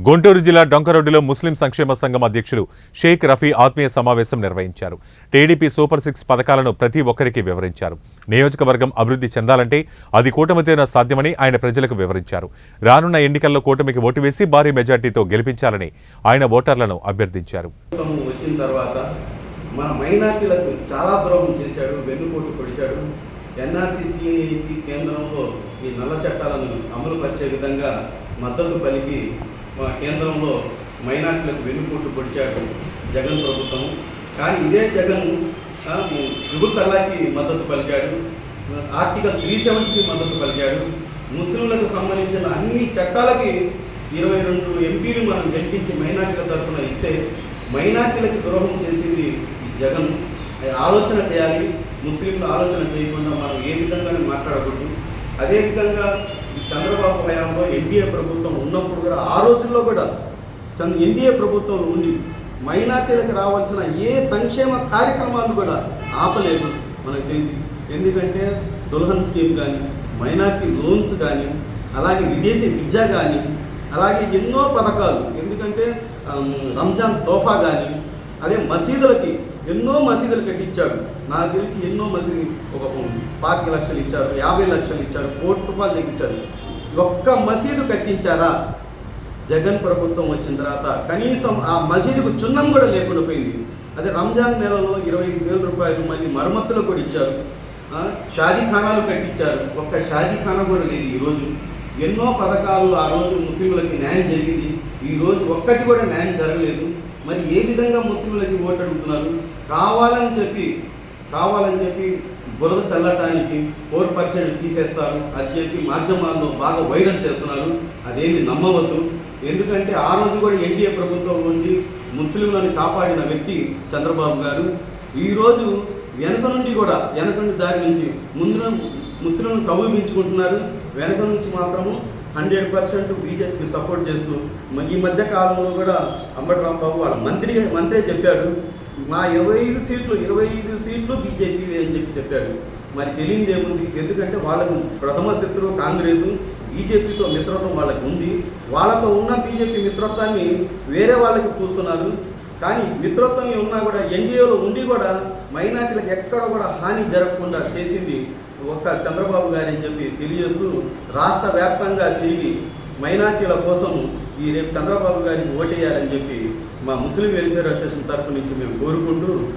గుంటూరు జిల్లా డొంకరోడ్డులో ముస్లిం సంక్షేమ సంఘం అధ్యక్షులు షేక్ రఫీ ఆత్మీయ సమావేశం నిర్వహించారు. టీడీపీ సూపర్ 6 పథకాలను ప్రతి ఒక్కరికి వివరించారు. నియోజకవర్గం అభివృద్ధి చెందాలంటే అది కూటమితోనే సాధ్యమని ఆయన ప్రజలకు వివరించారు. రానున్న ఎన్నికల్లో కూటమికి ఓటు వేసి భారీ మెజార్టీతో గెలిపించాలని ఆయన ఓటర్లను అభ్యర్థించారు. వచ్చిన తర్వాత మన మైనార్టీలకు చాలా ద్రోహం చేశాడు, వెన్నుపోటు పొడిచాడు. ఎన్ఆర్సీసీ కేంద్రంలో ఈ నల్ల చట్టాలను అమలు పరిచే విధంగా మద్దతు పలికి మా కేంద్రంలో మైనార్టీలకు వెన్నుపోటు పొడిచాడు జగన్ ప్రభుత్వం. కానీ ఇదే జగన్ త్రిపుల్ తలాక్కి మద్దతు పలికాడు, ఆర్టికల్ 370కి మద్దతు పలికాడు. ముస్లింలకు సంబంధించిన అన్ని చట్టాలకి 22 ఎంపీలు మనం గెలిపించి మైనార్టీల తరఫున ఇస్తే మైనార్టీలకు ద్రోహం చేసింది ఈ జగన్. ఆలోచన చేయాలి, ముస్లింలు ఆలోచన చేయకుండా మనం ఏ విధంగానే మాట్లాడకూడదు. అదేవిధంగా చంద్రబాబు హయాంలో ఎన్డీఏ ప్రభుత్వం ఉన్నప్పుడు కూడా ఆ రోజుల్లో కూడా ఎన్డీఏ ప్రభుత్వం ఉండి మైనార్టీలకు రావాల్సిన ఏ సంక్షేమ కార్యక్రమాలు కూడా ఆపలేదు మనకు తెలిసి. ఎందుకంటే దుల్హన్ స్కీమ్ కానీ, మైనార్టీ లోన్స్ కానీ, అలాగే విదేశీ విద్య కానీ, అలాగే ఎన్నో పథకాలు. ఎందుకంటే రంజాన్ తోఫా కానీ, అదే మసీదులకి ఎన్నో మసీదులు కట్టించాడు. నాకు తెలిసి ఎన్నో మసీదు ఒక 5 లక్షలు ఇచ్చారు, 50 లక్షలు ఇచ్చారు, ₹1 తెప్పించారు. ఒక్క మసీదు కట్టించారా? జగన్ ప్రభుత్వం వచ్చిన తర్వాత కనీసం ఆ మసీదుకు చున్నం కూడా లేకుండా పోయింది. అదే రంజాన్ నెలలో ₹25,000 మళ్ళీ మరమ్మతులు కూడా ఇచ్చారు. షాదీఖానాలు కట్టించారు. ఒక్క షాదీఖానా కూడా లేదు ఈరోజు. ఎన్నో పథకాలు ఆ రోజు ముస్లింలకి న్యాయం జరిగింది, ఈరోజు ఒక్కటి కూడా న్యాయం జరగలేదు. మరి ఏ విధంగా ముస్లింలకి ఓటు అడుగుతున్నారు? కావాలని చెప్పి బురద చల్లటానికి 4% తీసేస్తారు అని చెప్పి మాధ్యమాల్లో బాగా వైరల్ చేస్తున్నారు. అదేమి నమ్మవద్దు. ఎందుకంటే ఆ రోజు కూడా ఎన్డీఏ ప్రభుత్వం ఉండి ముస్లింలను కాపాడిన వ్యక్తి చంద్రబాబు గారు. ఈరోజు వెనక నుండి దారి నుంచి ముందు ముస్లింలను కౌగిలించుకుంటున్నారు. వెనక నుంచి మాత్రము 100% బీజేపీకి సపోర్ట్ చేస్తూ ఈ మధ్య కాలంలో కూడా అంబటి రాంబాబు వాళ్ళ మంత్రే చెప్పాడు, మా 25 సీట్లు బీజేపీ అని చెప్పాడు. మరి తెలియదు ఏముంది? ఎందుకంటే వాళ్ళకు ప్రథమ శత్రువు కాంగ్రెసు, బీజేపీతో మిత్రత్వం వాళ్ళకి ఉంది. వాళ్ళతో ఉన్న బీజేపీ మిత్రత్వాన్ని వేరే వాళ్ళకి పూస్తున్నారు. కానీ మిత్రత్వం ఉన్నా కూడా ఎన్డీఏలో ఉండి కూడా మైనార్టీలకు ఎక్కడ కూడా హాని జరగకుండా చేసింది ఒక్క చంద్రబాబు గారు అని చెప్పి తెలియజేస్తూ రాష్ట్ర వ్యాప్తంగా తిరిగి మైనార్టీల కోసం ఈ రేపు చంద్రబాబు గారిని ఓటేయాలని చెప్పి మా ముస్లిం వెల్ఫేర్ అసోసియేషన్ తరఫు నుంచి మేము కోరుకుంటూ